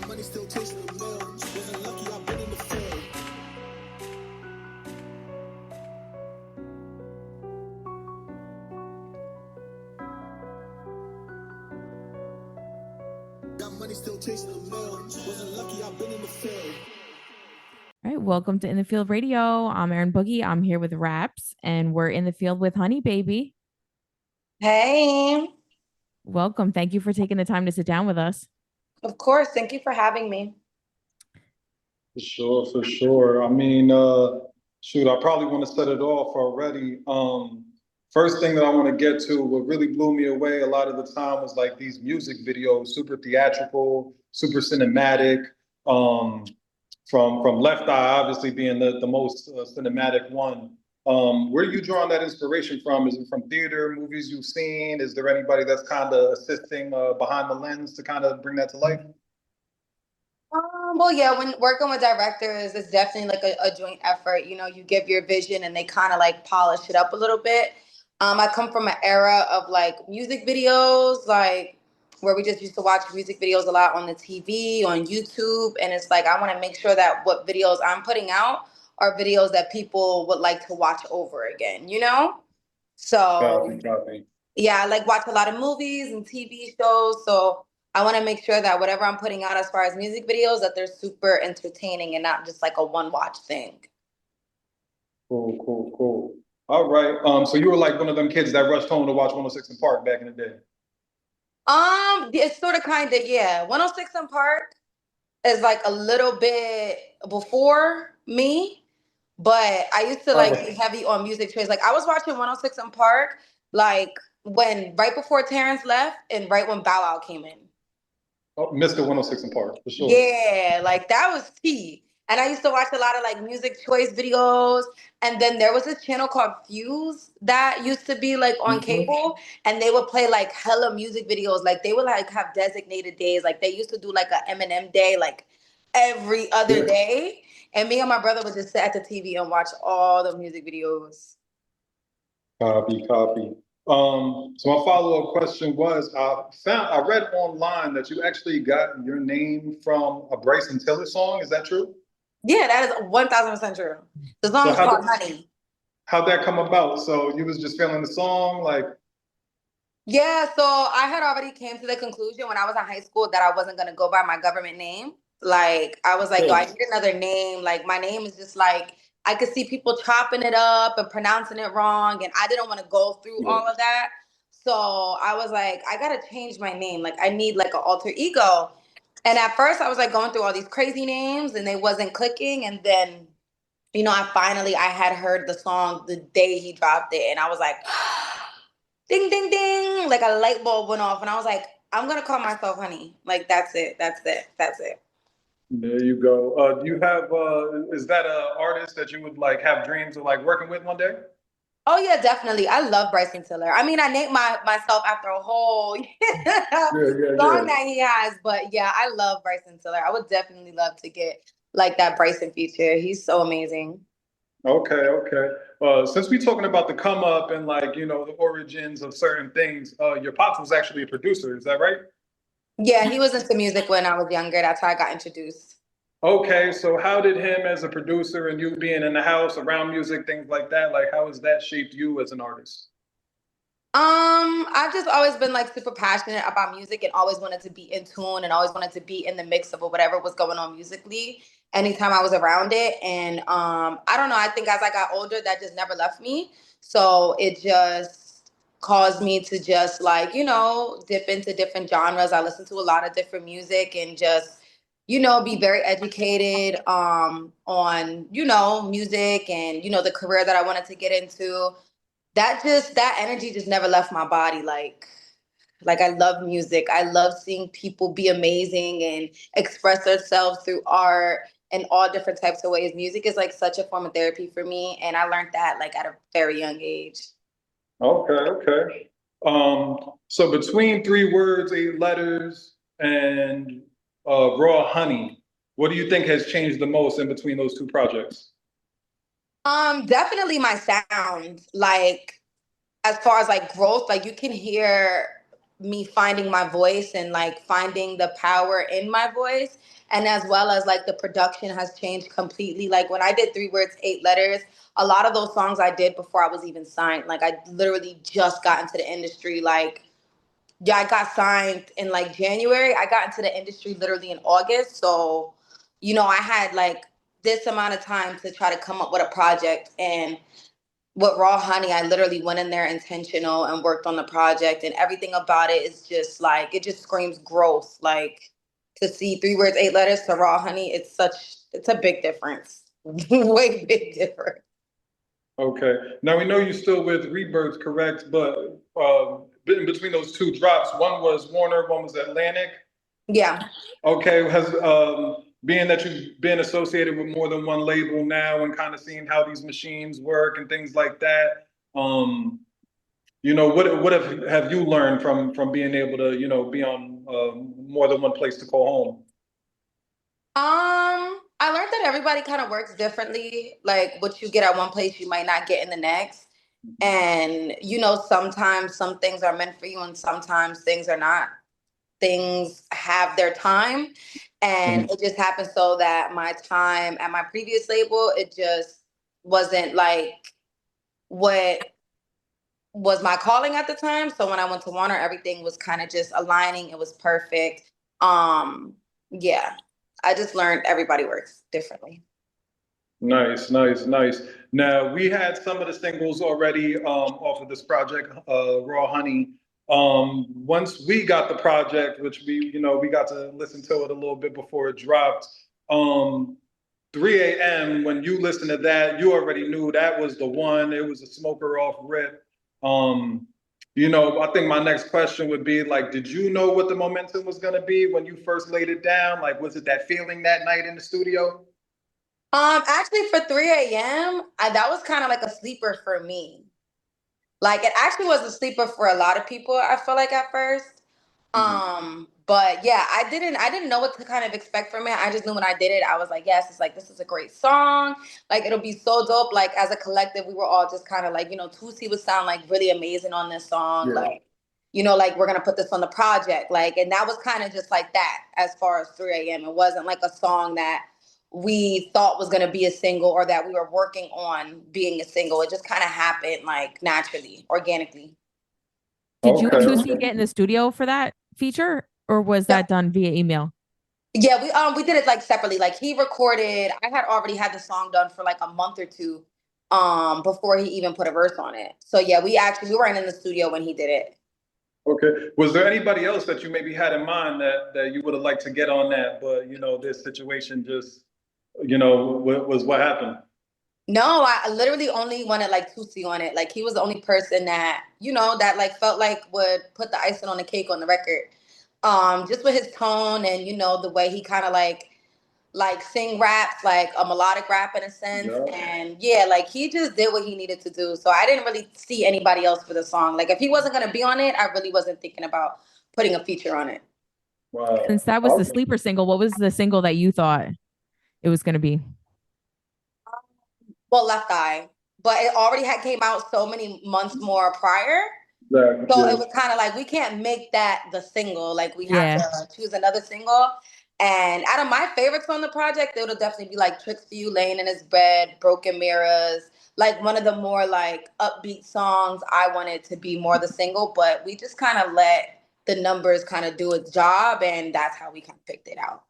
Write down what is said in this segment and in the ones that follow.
money still chasing the mail. Wasn't lucky, I've been in the field. Got money still chasing the mail. Wasn't lucky, I've been in the field. All right, welcome to In the Field Radio. I'm Erin Boogie. I'm here with Rapz, and we're in the field with Honey Bxby. Hey, Welcome. Thank you for taking the time to sit down with us. of course. Thank you for having me. For sure, for sure. I mean, shoot, I probably want to set it off already. First thing that I want to get to, what really blew me away a lot of the time was like these music videos, super theatrical, super cinematic. From Left Eye, obviously being the most cinematic one. Where are you drawing that inspiration from? Is it from theater, movies you've seen? Is there anybody that's kind of assisting behind the lens to kind of bring that to life? Well, yeah, when working with directors, it's definitely like a joint effort. You know, you give your vision and they kind of like polish it up a little bit. I come from an era of like music videos, like where we just used to watch music videos a lot on the TV, on YouTube. And it's like, I want to make sure that what videos I'm putting out are videos that people would like to watch over again, you know? So, Copy. yeah, I like watch a lot of movies and TV shows. So I want to make sure that whatever I'm putting out as far as music videos, that they're super entertaining and not just like a one watch thing. Cool. All right. So you were like one of them kids that rushed home to watch 106 in Park back in the day. It's sort of kind of, yeah. 106 in Park is like a little bit before me, but I used to like be heavy on music choice. Like I was watching 106 in Park, like when right before Terrence left and right when Bow Wow came in. Oh, Mr. 106 in Park, for sure. Yeah, like that was tea. And I used to watch a lot of like music choice videos. And then there was this channel called Fuse that used to be like on cable, and they would play like hella music videos. Like they would like have designated days. Like they used to do like a Eminem day, like every other day. And me and my brother would just sit at the TV and watch all the music videos. Copy. So my follow-up question was, I read online that you actually got your name from a Bryson Tiller song. Is that true? Yeah, that is 1000% true. The song is called Honey. How'd that come about? So you was just feeling the song, like? Yeah, so I had already came to the conclusion when I was in high school that I wasn't gonna go by my government name. Like I was like, yo, I need another name. Like my name is just like I could see people chopping it up and pronouncing it wrong, and I didn't want to go through all of that. So I was like, I gotta change my name. Like I need like an alter ego. And at first I was like going through all these crazy names and they wasn't clicking. And then, you know, I had heard the song the day he dropped it, and I was like, ding, ding, ding. Like a light bulb went off, and I was like, I'm gonna call myself Honey. Like that's it. There you go. Do you have, is that an artist that you would like have dreams of like working with one day? Oh yeah, definitely. I love Bryson Tiller. I mean, I named myself after a whole song that he has, but yeah, I love Bryson Tiller. I would definitely love to get like that Bryson feature. He's so amazing. Okay. Since we're talking about the come up and like, you know, the origins of certain things, your pops was actually a producer, is that right? Yeah, he was into music when I was younger. That's how I got introduced. Okay, so how did him as a producer and you being in the house around music, things like that, like how has that shaped you as an artist? I've just always been like super passionate about music and always wanted to be in tune and always wanted to be in the mix of whatever was going on musically anytime I was around it. And I don't know, I think as I got older, that just never left me. So it just caused me to just like, you know, dip into different genres. I listen to a lot of different music and just, you know, be very educated on, you know, music and, you know, the career that I wanted to get into. That energy just never left my body. Like I love music. I love seeing people be amazing and express themselves through art and all different types of ways. Music is like such a form of therapy for me, and I learned that like at a very young age. Okay. So between 3 words, 8 letters, and raw honey, what do you think has changed the most in between those two projects? Definitely my sound. Like as far as like growth, like you can hear me finding my voice and like finding the power in my voice. And as well as like the production has changed completely. Like when I did 3 Words, 8 Letters, a lot of those songs I did before I was even signed. Like I literally just got into the industry. Like, yeah, I got signed in like January. I got into the industry literally in August. So, you know, I had like this amount of time to try to come up with a project. And with Raw Honey, I literally went in there intentional and worked on the project, and everything about it is just like, it just screams growth. Like to see 3 Words, 8 Letters to Raw Honey, it's a big difference. Way big difference. Okay. Now we know you're still with Rebirth, correct? But in between those 2 drops, one was Warner, one was Atlantic. Yeah. Okay. Has being that you've been associated with more than one label now and kind of seeing how these machines work and things like that, you know, what have you learned from being able to, you know, be on more than one place to call home? I learned that everybody kind of works differently. Like what you get at one place, you might not get in the next. And, you know, sometimes some things are meant for you and sometimes things are not. Things have their time. And it just happened so that my time at my previous label, it just wasn't like what was my calling at the time. So when I went to Warner, everything was kind of just aligning. It was perfect. Yeah, I just learned everybody works differently. Nice, nice, nice. Now we had some of the singles already off of this project, Raw Honey. Once we got the project, which we got to listen to it a little bit before it dropped. 3 a.m. when you listen to that, you already knew that was the one. It was a smoker off rip. I think my next question would be like, did you know what the momentum was gonna be when you first laid it down? Like, was it that feeling that night in the studio? Actually for 3 a.m., that was kind of like a sleeper for me. Like it actually was a sleeper for a lot of people, I feel like at first. But yeah, I didn't know what to kind of expect from it. I just knew when I did it, I was like, yes, it's like this is a great song. Like it'll be so dope. Like as a collective, we were all just kind of like, Toosii would sound like really amazing on this song. Yeah. Like, like we're gonna put this on the project. Like, and that was kind of just like that as far as 3 a.m. It wasn't like a song that we thought was going to be a single or that we were working on being a single. It just kind of happened like naturally, organically. Did you and Okay. Toosii get in the studio for that feature, or was that done via email? Yeah, we did it like separately. Like he recorded, I had already had the song done for like a month or two before he even put a verse on it. So yeah, we weren't in the studio when he did it. Okay. Was there anybody else that you maybe had in mind that you would have liked to get on that, but this situation just was what happened? No, I literally only wanted like Toosii on it. Like he was the only person that, that like felt like would put the icing on the cake on the record. Just with his tone and, the way he kind of like sing raps, like a melodic rap in a sense. Yeah. And yeah, like he just did what he needed to do. So I didn't really see anybody else for the song. Like if he wasn't going to be on it, I really wasn't thinking about putting a feature on it. Wow. Since that was the sleeper single, what was the single that you thought it was going to be? Well, Left Eye, but it already had came out so many months more prior. Yeah, So yeah. it was kind of like, we can't make that the single. Like we have to choose another single. And out of my favorites on the project, it would definitely be like Tricks for You, Laying in His Bed, Broken Mirrors, like one of the more like upbeat songs. I wanted to be more the single, but we just kind of let the numbers kind of do its job. And that's how we kind of picked it out.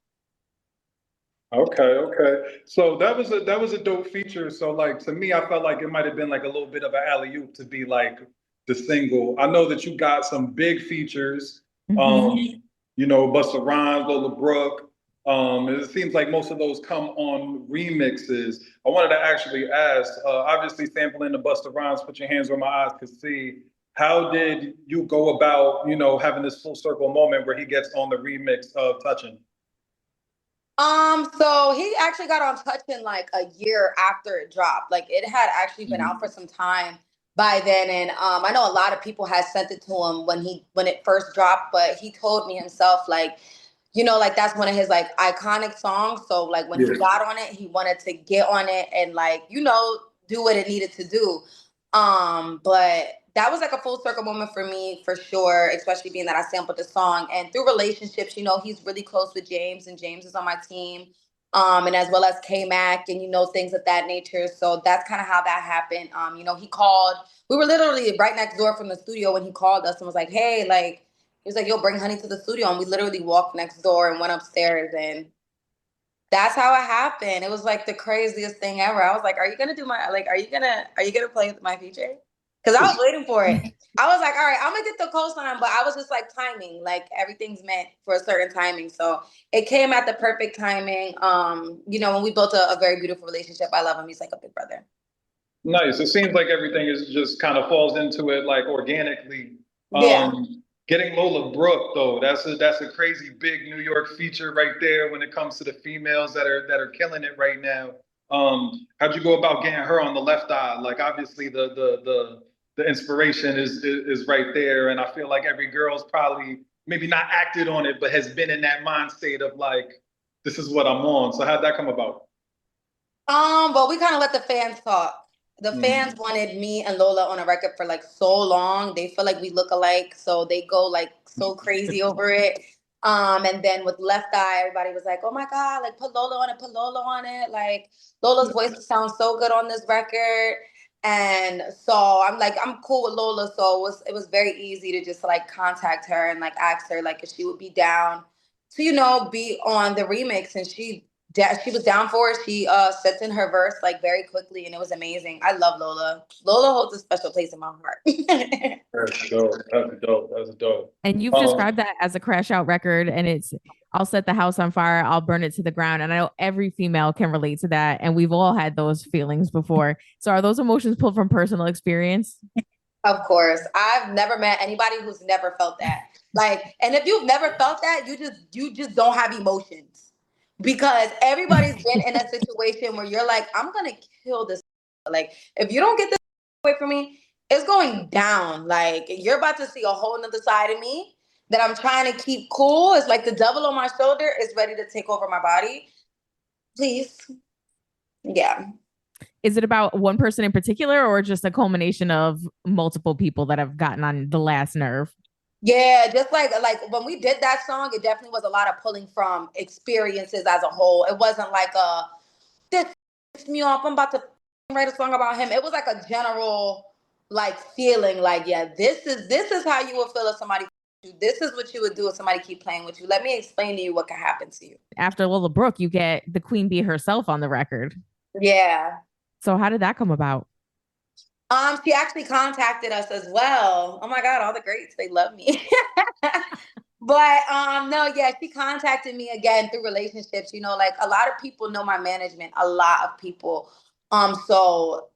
Okay. So that was a dope feature. So like to me, I felt like it might have been like a little bit of an alley-oop to be like the single. I know that you got some big features. Busta Rhymes, Lola Brooke. It seems like most of those come on remixes. I wanted to actually ask, obviously sampling the Busta Rhymes, Put Your Hands Where My Eyes Could See. How did you go about, having this full circle moment where he gets on the remix of Touchin'? So he actually got on Touchin' like a year after it dropped. Like it had actually been out for some time by then. And I know a lot of people had sent it to him when it first dropped, but he told me himself, like, like that's one of his like iconic songs. So like when he got on it, he wanted to get on it and like, do what it needed to do. But that was like a full circle moment for me, for sure, especially being that I sampled the song. And through relationships, you know, he's really close with James, and James is on my team. And as well as K-Mac and, you know, things of that nature. So that's kind of how that happened. You know, he called. We were literally right next door from the studio when he called us and was like, hey, like, he was like, yo, bring Honey to the studio. And we literally walked next door and went upstairs, and that's how it happened. It was like the craziest thing ever. I was like, are you gonna play my feature? Because I was waiting for it. I was like, all right, I'm gonna get the cosign, but I was just like timing, like everything's meant for a certain timing. So it came at the perfect timing. You know, when we built a very beautiful relationship. I love him. He's like a big brother. Nice. It seems like everything is just kind of falls into it like organically. Yeah. Getting Lola Brooke though, that's a crazy big New York feature right there when it comes to the females that are killing it right now. How'd you go about getting her on the left eye? Like obviously the inspiration is right there, and I feel like every girl's probably maybe not acted on it, but has been in that mind state of like, this is what I'm on. So how'd that come about? But we kind of let the fans talk. The fans wanted me and Lola on a record for like so long. They feel like we look alike, so they go like so crazy over it. And then with Left Eye, everybody was like, "Oh my God, like put Lola on it, put Lola on it." Like Lola's voice sounds so good on this record. And so I'm like, I'm cool with Lola. So it was very easy to just like contact her and like ask her like if she would be down to, you know, be on the remix. And she was down for it. She sent in her verse like very quickly, and it was amazing. I love Lola. Lola holds a special place in my heart. That's dope. That's dope. That's dope. And you've described that as a crash out record, and it's I'll set the house on fire, I'll burn it to the ground. And I know every female can relate to that. And we've all had those feelings before. So are those emotions pulled from personal experience? Of course. I've never met anybody who's never felt that. Like, and if you've never felt that, you just don't have emotions. Because everybody's been in a situation where you're like, I'm gonna kill this. Like, if you don't get this away from me, it's going down. Like, you're about to see a whole nother side of me that I'm trying to keep cool. It's like the devil on my shoulder is ready to take over my body. Please. Yeah. Is it about one person in particular, or just a culmination of multiple people that have gotten on the last nerve? Yeah, just like when we did that song, it definitely was a lot of pulling from experiences as a whole. It wasn't like this pissed me off, I'm about to write a song about him. It was like a general like feeling like, yeah, this is how you would feel if somebody you. This is what you would do if somebody keep playing with you. Let me explain to you what could happen to you. After Lola Brooke, you get the Queen Bee herself on the record. Yeah. So how did that come about? She actually contacted us as well. Oh my God, all the greats, they love me. But no, yeah, she contacted me again through relationships. You know, like a lot of people know my management, a lot of people. So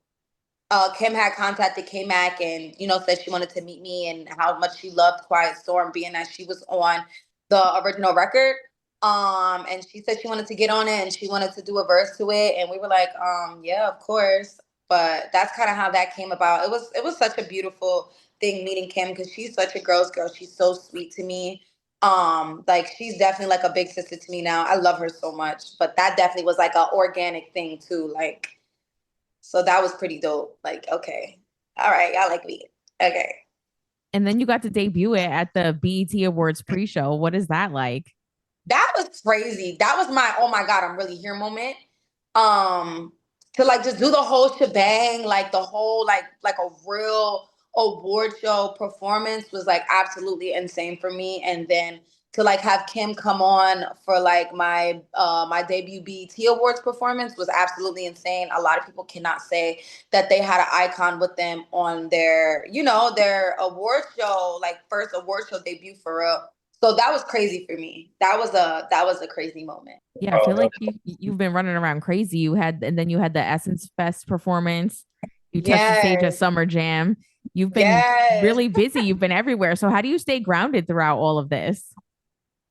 Kim had contacted K-Mac and, you know, said she wanted to meet me and how much she loved Quiet Storm, being that she was on the original record. And she said she wanted to get on it and she wanted to do a verse to it. And we were like, yeah, of course. But that's kind of how that came about. It was such a beautiful thing meeting Kim because she's such a girl's girl. She's so sweet to me. Like she's definitely like a big sister to me now. I love her so much. But that definitely was like an organic thing too. Like, so that was pretty dope. Like, okay, all right, y'all like me. Okay. And then you got to debut it at the BET Awards pre-show. What is that like? That was crazy. That was my, oh my God, I'm really here moment. To like just do the whole shebang, like the whole like a real award show performance was like absolutely insane for me. And then to like have Kim come on for like my my debut BET Awards performance was absolutely insane. A lot of people cannot say that they had an icon with them on their, you know, their award show, like first award show debut for real. So that was crazy for me. That was a crazy moment. Yeah, I feel like you've been running around crazy. And then you had the Essence Fest performance. You touched the stage at Summer Jam. You've been really busy. You've been everywhere. So how do you stay grounded throughout all of this?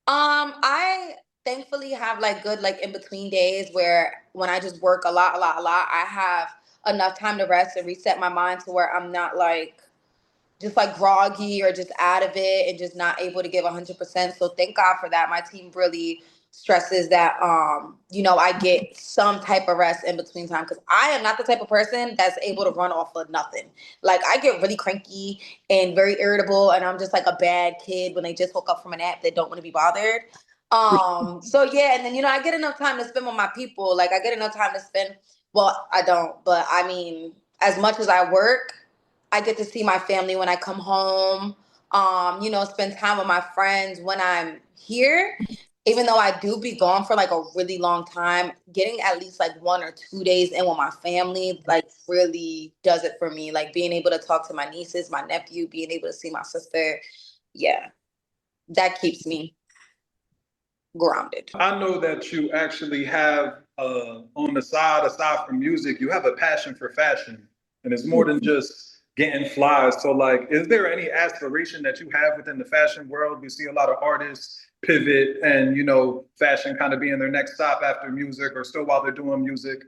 I thankfully have like good like in between days where when I just work a lot, I have enough time to rest and reset my mind to where I'm not like just like groggy or just out of it and just not able to give 100%. So thank God for that. My team really stresses that, I get some type of rest in between time. Cause I am not the type of person that's able to run off of nothing. Like I get really cranky and very irritable, and I'm just like a bad kid when they just woke up from a nap, they don't want to be bothered. So yeah, and then, I get enough time to spend with my people. Like I get enough time to spend, well, I don't, but I mean, as much as I work, I get to see my family when I come home, spend time with my friends when I'm here. Even though I do be gone for like a really long time, getting at least like 1 or 2 days in with my family, like really does it for me. Like being able to talk to my nieces, my nephew, being able to see my sister. Yeah, that keeps me grounded. I know that you actually have on the side, aside from music, you have a passion for fashion, and it's more than just getting flies. So, like, is there any aspiration that you have within the fashion world? We see a lot of artists pivot, and fashion kind of being their next stop after music, or still while they're doing music.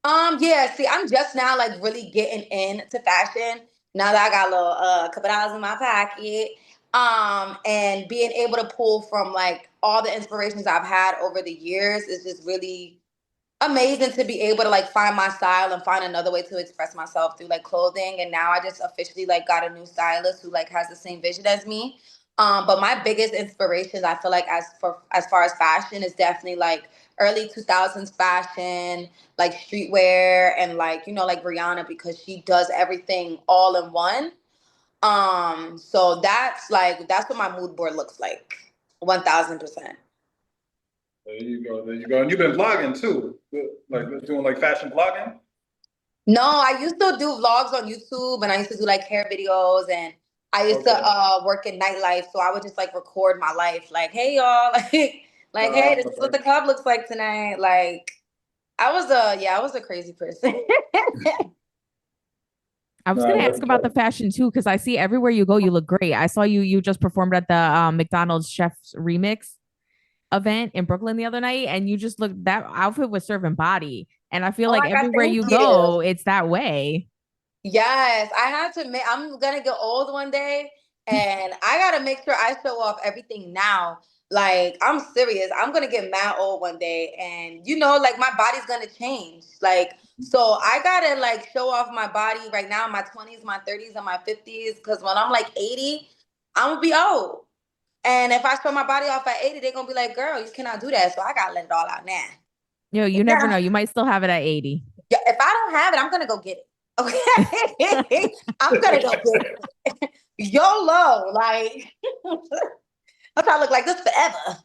Yeah, see, I'm just now like really getting into fashion. Now that I got a little couple dollars in my pocket. And being able to pull from like all the inspirations I've had over the years is just really amazing to be able to like find my style and find another way to express myself through like clothing. And now I just officially like got a new stylist who like has the same vision as me. But my biggest inspirations, I feel like as far as fashion, is definitely like early 2000s fashion, like streetwear, and like like Rihanna, because she does everything all in one. So that's what my mood board looks like. 1000%. There you go. There you go. And you've been vlogging too, like doing like fashion vlogging. No, I used to do vlogs on YouTube, and I used to do like hair videos, and I used to work in nightlife. So I would just like record my life, like, hey y'all, like, hey, this is what the club looks like tonight. Like, I was a crazy person. I was going to ask about the fashion too, because I see everywhere you go, you look great. I saw you just performed at the McDonald's Chef's Remix event in Brooklyn the other night, and you just looked, that outfit was serving body. And I feel like everywhere you go, it's that way. Yes, I had to make, I'm going to get old one day, and I got to make sure I show off everything now. Like, I'm serious. I'm going to get mad old one day, and like my body's going to change. Like, so I got to like show off my body right now in my 20s, my 30s, and my 50s, because when I'm like 80, I'm going to be old. And if I show my body off at 80, they're going to be like, girl, you cannot do that. So I got to let it all out now. You never know. You might still have it at 80. Yeah, if I don't have it, I'm going to go get it. Okay. I'm going to go get it. YOLO. Like, I'm trying to look like this forever.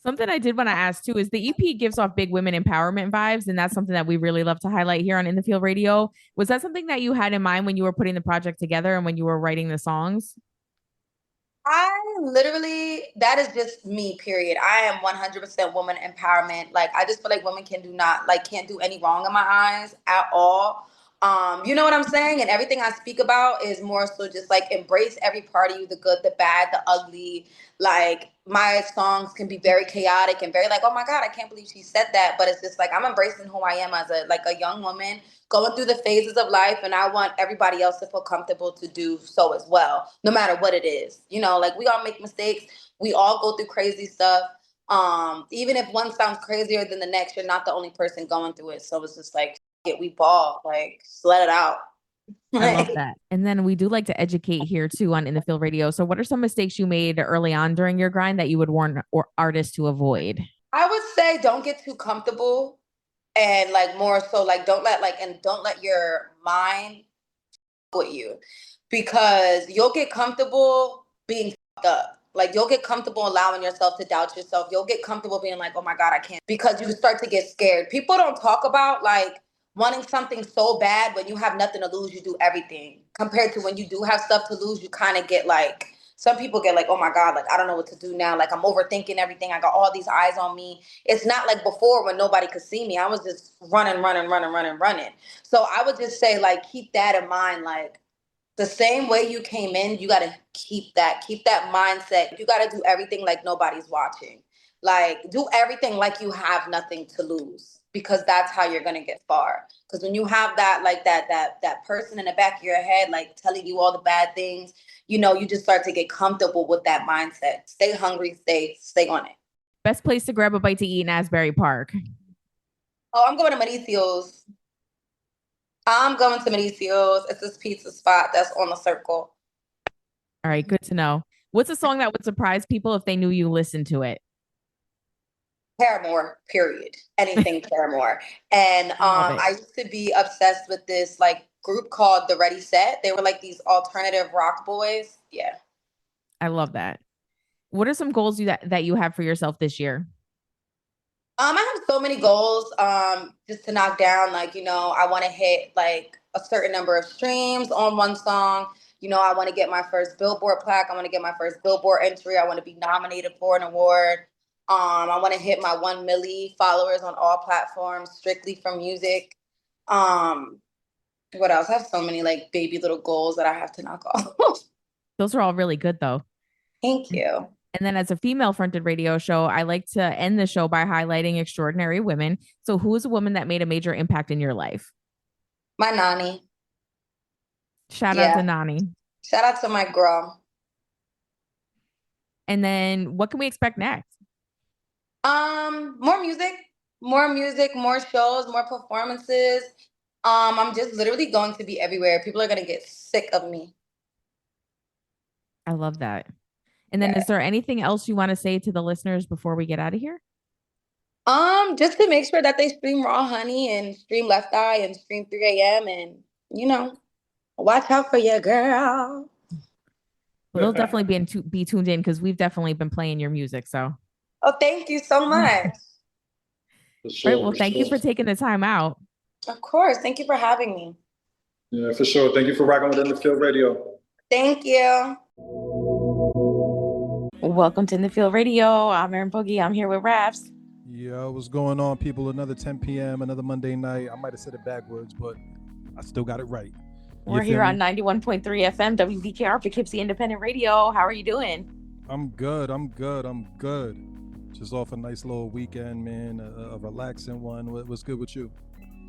Something I did want to ask too is the EP gives off big women empowerment vibes, and that's something that we really love to highlight here on In the Field Radio. Was that something that you had in mind when you were putting the project together and when you were writing the songs? That is just me, period. I am 100% woman empowerment. Like, I just feel like women can't do any wrong in my eyes at all. You know what I'm saying? And everything I speak about is more so just like embrace every part of you, the good, the bad, the ugly. Like, my songs can be very chaotic and very like, oh my God, I can't believe she said that. But it's just like, I'm embracing who I am as a young woman going through the phases of life. And I want everybody else to feel comfortable to do so as well, no matter what it is. Like, we all make mistakes. We all go through crazy stuff. Even if one sounds crazier than the next, you're not the only person going through it. So it's just like, we ball, like, just let it out. I love that. And then we do like to educate here too on In the Field Radio. So what are some mistakes you made early on during your grind that you would warn artists to avoid? I would say don't get too comfortable, and like more so like don't let your mind with you, because you'll get comfortable being up. Like, you'll get comfortable allowing yourself to doubt yourself. You'll get comfortable being like, oh my God, I can't, because you start to get scared. People don't talk about like wanting something so bad. When you have nothing to lose, you do everything, compared to when you do have stuff to lose. You kind of get like, some people get like, oh my God, like, I don't know what to do now. Like, I'm overthinking everything. I got all these eyes on me. It's not like before when nobody could see me. I was just running. So I would just say, like, keep that in mind. Like, the same way you came in, you got to keep that mindset. You got to do everything like nobody's watching. Like, do everything like you have nothing to lose. because that's how you're gonna get far. Because when you have that, like that person in the back of your head, like telling you all the bad things, you know, you just start to get comfortable with that mindset. Stay hungry, stay on it. Best place to grab a bite to eat in Asbury Park. Oh, I'm going to Mauricio's. It's this pizza spot that's on the circle. All right, good to know. What's a song that would surprise people if they knew you listened to it? Paramore, period. Anything Paramore. And I used to be obsessed with this like group called The Ready Set. They were like these alternative rock boys. Yeah. I love that. What are some goals that you have for yourself this year? I have so many goals just to knock down. Like, you know, I want to hit like a certain number of streams on one song. You know, I want to get my first Billboard plaque. I want to get my first Billboard entry. I want to be nominated for an award. I want to hit my 1 million followers on all platforms, strictly for music. What else? I have so many like baby little goals that I have to knock off. Those are all really good though. Thank you. And then as a female fronted radio show, I like to end the show by highlighting extraordinary women. So who is a woman that made a major impact in your life? My nanny. Shout out to Nani. Shout out to my girl. And then what can we expect next? More music, more shows, more performances. I'm just literally going to be everywhere. People are going to get sick of me. I love that. And then is there anything else you want to say to the listeners before we get out of here? Just to make sure that they stream Raw Honey and stream Left Eye and stream 3 a.m. and, you know, watch out for your girl. Well, they'll definitely be tuned in because we've definitely been playing your music. So. Oh, thank you so much. Sure, right. Well, thank you for taking the time out. Of course. Thank you for having me. Yeah, for sure. Thank you for rocking with In the Field Radio. Thank you. Welcome to In the Field Radio. I'm Erin Boogie. I'm here with Rapz. Yeah, what's going on, people? Another 10 p.m., another Monday night. I might have said it backwards, but I still got it right. We're here on 91.3 FM, WVKR, Poughkeepsie Independent Radio. How are you doing? I'm good. Just off a nice little weekend, man, a relaxing one. What's good with you?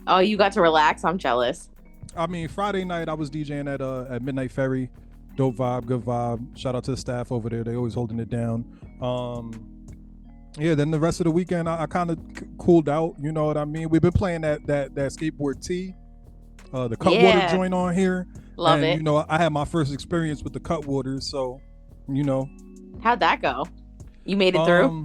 Oh, you got to relax? I'm jealous. I mean, Friday night, I was DJing at Midnight Ferry. Dope vibe, good vibe. Shout out to the staff over there. They always holding it down. Yeah, then the rest of the weekend, I kind of cooled out. You know what I mean? We've been playing that skateboard T, the Cutwater joint on here. Love it. You know, I had my first experience with the Cutwaters, so, you know. How'd that go? You made it through?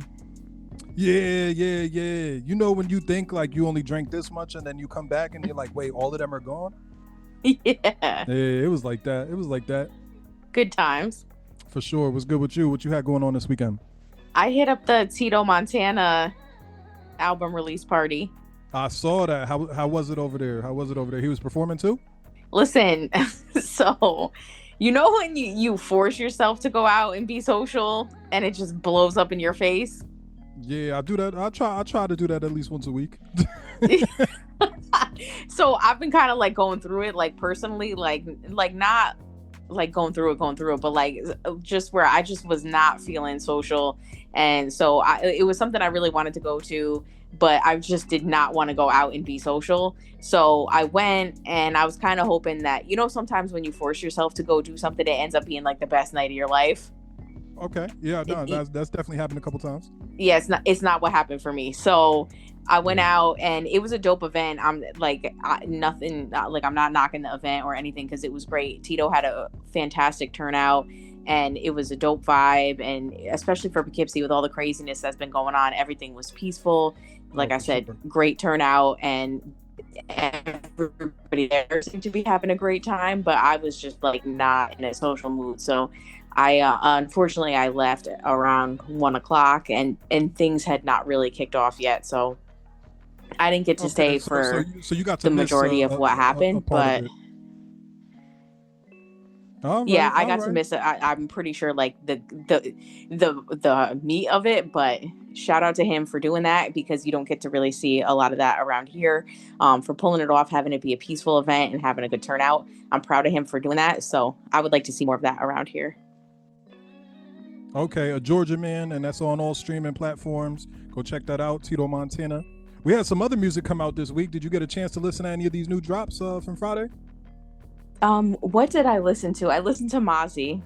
Yeah. You know when you think like you only drank this much and then you come back and you're like, wait, all of them are gone? Yeah, it was like that. Good times. For sure. What's good with you? What you had going on this weekend? I hit up the Tito Montana album release party. I saw that. How was it over there? He was performing too? Listen, so you know when you force yourself to go out and be social and it just blows up in your face? Yeah, I do that. I try to do that at least once a week. So I've been kind of like going through it, like personally, like not like going through it, but like just where I just was not feeling social. And so it was something I really wanted to go to, but I just did not want to go out and be social. So I went and I was kind of hoping that, you know, sometimes when you force yourself to go do something, it ends up being like the best night of your life. Okay. Yeah, no, that's definitely happened a couple times. Yeah, it's not what happened for me. So I went out and it was a dope event. I'm like I'm not knocking the event or anything because it was great. Tito had a fantastic turnout and it was a dope vibe, and especially for Poughkeepsie with all the craziness that's been going on, everything was peaceful. Like I said, sure. Great turnout, and everybody there seemed to be having a great time, but I was just like not in a social mood. So I unfortunately I left around 1:00 and things had not really kicked off yet. So I didn't get to stay for so you got to the majority of what happened, but yeah, I got to miss it. I'm pretty sure like the meat of it, but shout out to him for doing that because you don't get to really see a lot of that around here. For pulling it off, having it be a peaceful event and having a good turnout. I'm proud of him for doing that. So I would like to see more of that around here. Okay, a Georgia man, and that's on all streaming platforms. Go check that out, Tito Montana. We had some other music come out this week. Did you get a chance to listen to any of these new drops from Friday? What did I listen to? I listened to Mozzie.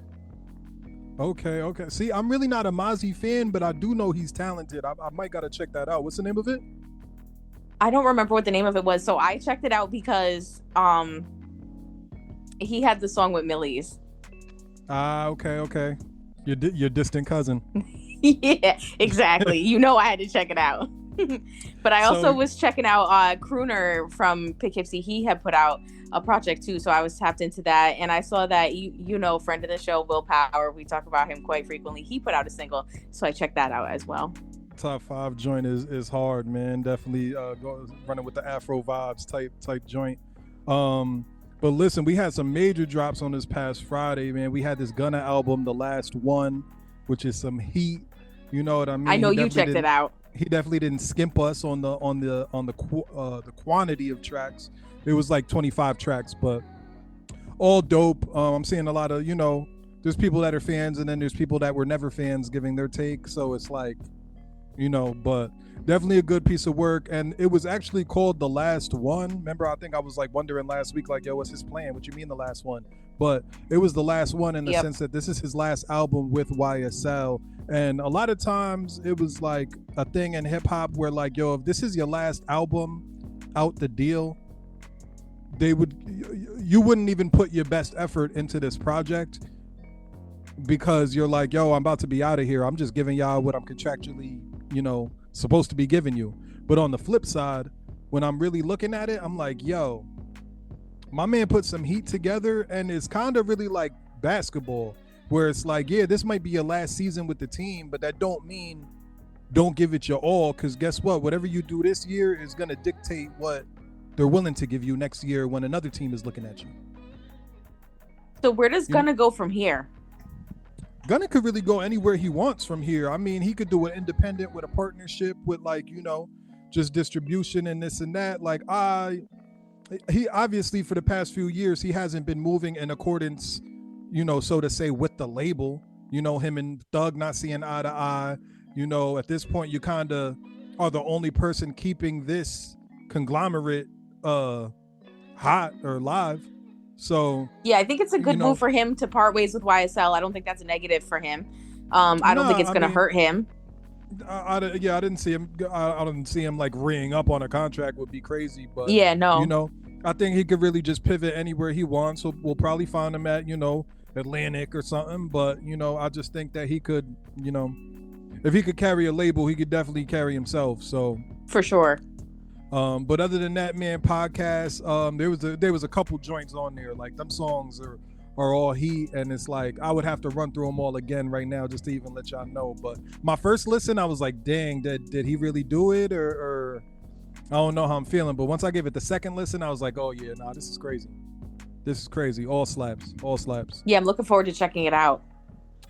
Okay. See, I'm really not a Mozzie fan, but I do know he's talented. I might gotta check that out. What's the name of it? I don't remember what the name of it was, so I checked it out because he had the song with Millie's. Okay. Your distant cousin. Yeah, exactly. You know I had to check it out. But I also was checking out Crooner from Poughkeepsie. He had put out a project too, so I was tapped into that, and I saw that you know, friend of the show, Will Power, we talk about him quite frequently. He put out a single, so I checked that out as well. Top 5 joint is hard, man. Definitely running with the Afro vibes type joint. But listen, we had some major drops on this past Friday, man. We had this Gunna album, The Last One, which is some heat. You know what I mean? I know you checked it out. He definitely didn't skimp us on the quantity of tracks. It was like 25 tracks, but all dope. I'm seeing a lot of, you know, there's people that are fans, and then there's people that were never fans giving their take. So it's like, you know, but definitely a good piece of work. And it was actually called The Last One. Remember, I think I was like wondering last week, like, yo, what's his plan? What you mean the last one? But it was the last one in the sense that this is his last album with YSL. And a lot of times it was like a thing in hip hop where like, yo, if this is your last album out the deal, you wouldn't even put your best effort into this project because you're like, yo, I'm about to be out of here. I'm just giving y'all what I'm contractually, you know, supposed to be giving you. But on the flip side, when I'm really looking at it, I'm like, yo, my man put some heat together, and it's kind of really like basketball where it's like, yeah, this might be your last season with the team, but that don't mean don't give it your all, because guess what? Whatever you do this year is going to dictate what they're willing to give you next year when another team is looking at you. So where does Gunna go from here? Gunna could really go anywhere he wants from here. I mean, he could do an independent with a partnership with like, you know, just distribution and this and that. Like he obviously for the past few years, he hasn't been moving in accordance, you know, so to say, with the label. You know, him and Thug not seeing eye to eye. You know, at this point, you kind of are the only person keeping this conglomerate hot or live. So yeah, I think it's a good move for him to part ways with YSL. I don't think that's a negative for him. I don't think it's going to hurt him. I didn't see him. I didn't see him like ringing up on a contract would be crazy. But yeah, no. You know, I think he could really just pivot anywhere he wants. So we'll probably find him at, you know, Atlantic or something. But, you know, I just think that he could, you know, if he could carry a label, he could definitely carry himself. So for sure. But other than that, man, podcast, there was a couple joints on there. Like them songs are all heat, and it's like I would have to run through them all again right now just to even let y'all know. But my first listen, I was like, dang, did he really do it? Or I don't know how I'm feeling. But once I gave it the second listen, I was like, oh yeah, nah, this is crazy. This is crazy. All slaps. Yeah, I'm looking forward to checking it out.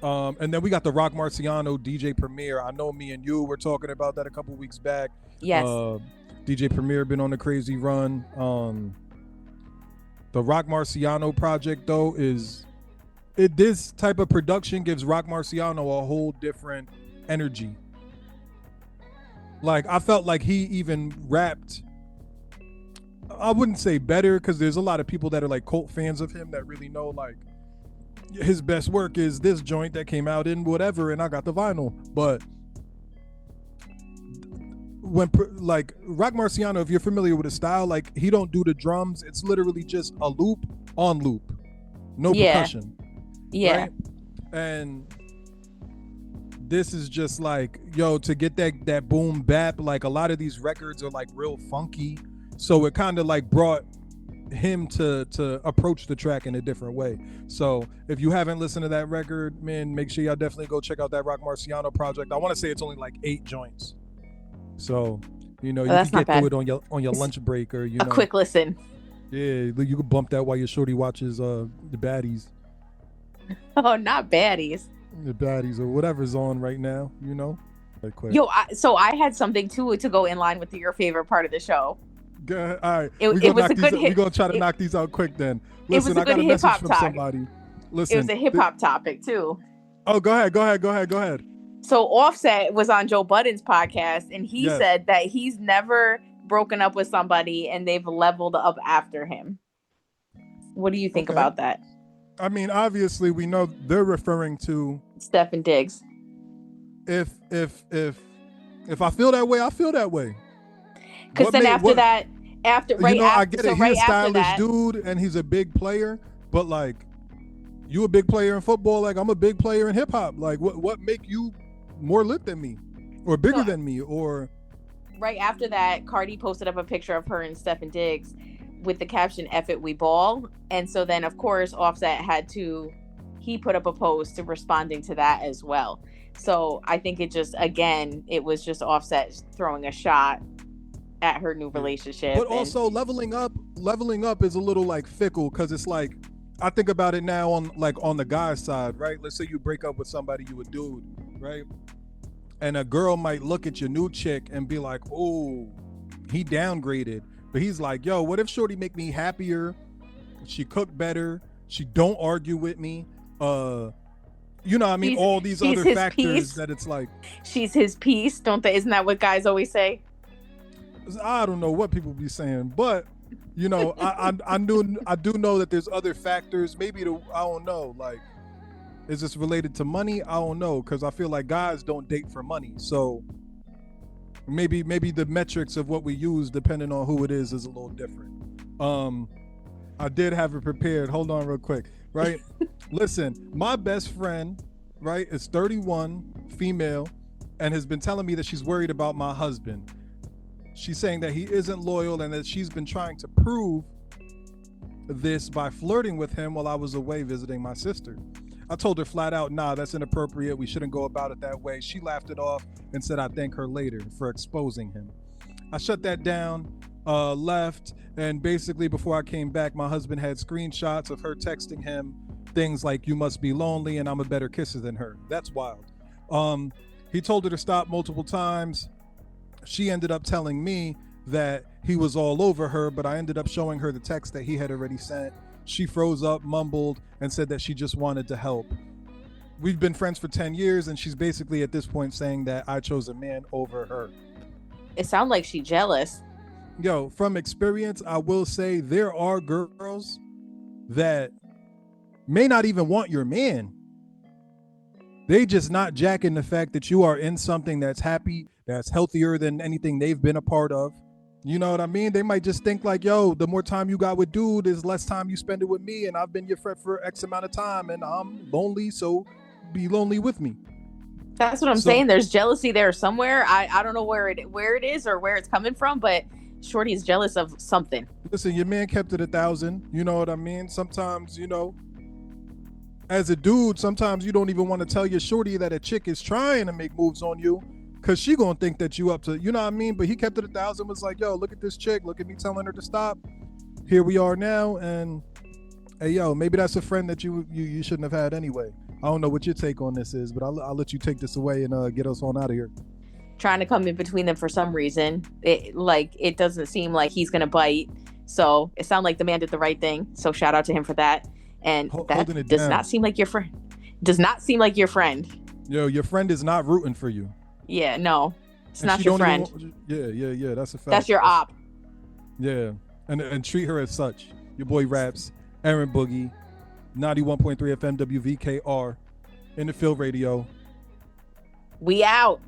And then we got the Rock Marciano DJ Premier. I know me and you were talking about that a couple weeks back. Yes. DJ Premier been on a crazy run. The Rock Marciano project though this type of production gives Rock Marciano a whole different energy. Like I felt like he even rapped, I wouldn't say better, because there's a lot of people that are like cult fans of him that really know like his best work is this joint that came out in whatever, and I got the vinyl. But when like Rock Marciano, if you're familiar with his style, like he don't do the drums. It's literally just a loop on loop, no percussion. Yeah. Right? And this is just like, yo, to get that boom bap. Like a lot of these records are like real funky, so it kind of like brought him to approach the track in a different way. So if you haven't listened to that record, man, make sure y'all definitely go check out that Rock Marciano project. I want to say it's only like 8 joints. So, you know, you can get through it on your lunch break, or, you know, a quick listen. Yeah, you can bump that while your shorty watches the baddies. Oh, not baddies. The baddies or whatever's on right now, you know. Right, quick. Yo, so I had something too to go in line with your favorite part of the show. Go ahead. All right, it was a good hit. We're gonna try to knock these out quick then. Listen, it was a good hip hop talk. Somebody. Listen, it was a hip hop topic too. Oh, go ahead. So Offset was on Joe Budden's podcast, and he said that he's never broken up with somebody and they've leveled up after him. What do you think about that? I mean, obviously, we know they're referring to Steph and Diggs. If I feel that way, I feel that way. Because then I get it. He's a stylish dude and he's a big player, but like, you a big player in football, like I'm a big player in hip hop. Like, what make you more lit than me, or bigger than me, or? Right after that, Cardi posted up a picture of her and Steph and Diggs with the caption "F it, we ball," and so then of course Offset he put up a post responding to that as well. So I think it was just Offset throwing a shot at her new relationship. But also leveling up is a little like fickle, because it's like, I think about it now on the guy's side, right? Let's say you break up with somebody, you a dude, right? And a girl might look at your new chick and be like, oh, he downgraded. But he's like, yo, what if shorty make me happier? She cook better. She don't argue with me. You know what I mean? All these other factors piece. That it's like. She's his piece, isn't that what guys always say? I don't know what people be saying, but you know, I do know that there's other factors. Maybe I don't know, like, is this related to money? I don't know, because I feel like guys don't date for money. So maybe the metrics of what we use, depending on who it is a little different. I did have it prepared. Hold on real quick, right? Listen, my best friend, right, is 31, female, and has been telling me that she's worried about my husband. She's saying that he isn't loyal and that she's been trying to prove this by flirting with him while I was away visiting my sister. I told her flat out, nah, that's inappropriate. We shouldn't go about it that way. She laughed it off and said I'd thank her later for exposing him. I shut that down, left, and basically before I came back, my husband had screenshots of her texting him things like, you must be lonely and I'm a better kisser than her. That's wild. He told her to stop multiple times. She ended up telling me that he was all over her, but I ended up showing her the text that he had already sent. She froze up, mumbled, and said that she just wanted to help. We've been friends for 10 years, and she's basically at this point saying that I chose a man over her. It sounds like she's jealous. Yo, from experience, I will say there are girls that may not even want your man. They just not jacking the fact that you are in something that's happy, that's healthier than anything they've been a part of. You know what I mean? They might just think like, yo, the more time you got with dude is less time you spend it with me, and I've been your friend for X amount of time and I'm lonely, so be lonely with me. That's what I'm saying. There's jealousy there somewhere. I don't know where it is or where it's coming from, but shorty is jealous of something. Listen, your man kept it 1,000. You know what I mean? Sometimes, you know, as a dude, sometimes you don't even want to tell your shorty that a chick is trying to make moves on you, because she gonna think that you up to, you know what I mean? But he kept it 1,000, was like, yo, look at this chick, look at me telling her to stop. Here we are now, and hey, yo, maybe that's a friend that you shouldn't have had anyway. I don't know what your take on this is, but I'll let you take this away and get us on out of here. Trying to come in between them for some reason. It doesn't seem like he's gonna bite. So it sounded like the man did the right thing. So shout out to him for that. And that does not seem like your friend. Does not seem like your friend. Yo, your friend is not rooting for you. Yeah, no, it's not your friend. Yeah, that's a fact. That's your op. Yeah, and treat her as such. Your boy Rapz, Erin Boogie, 91.3 FM WVKR, in the field radio. We out.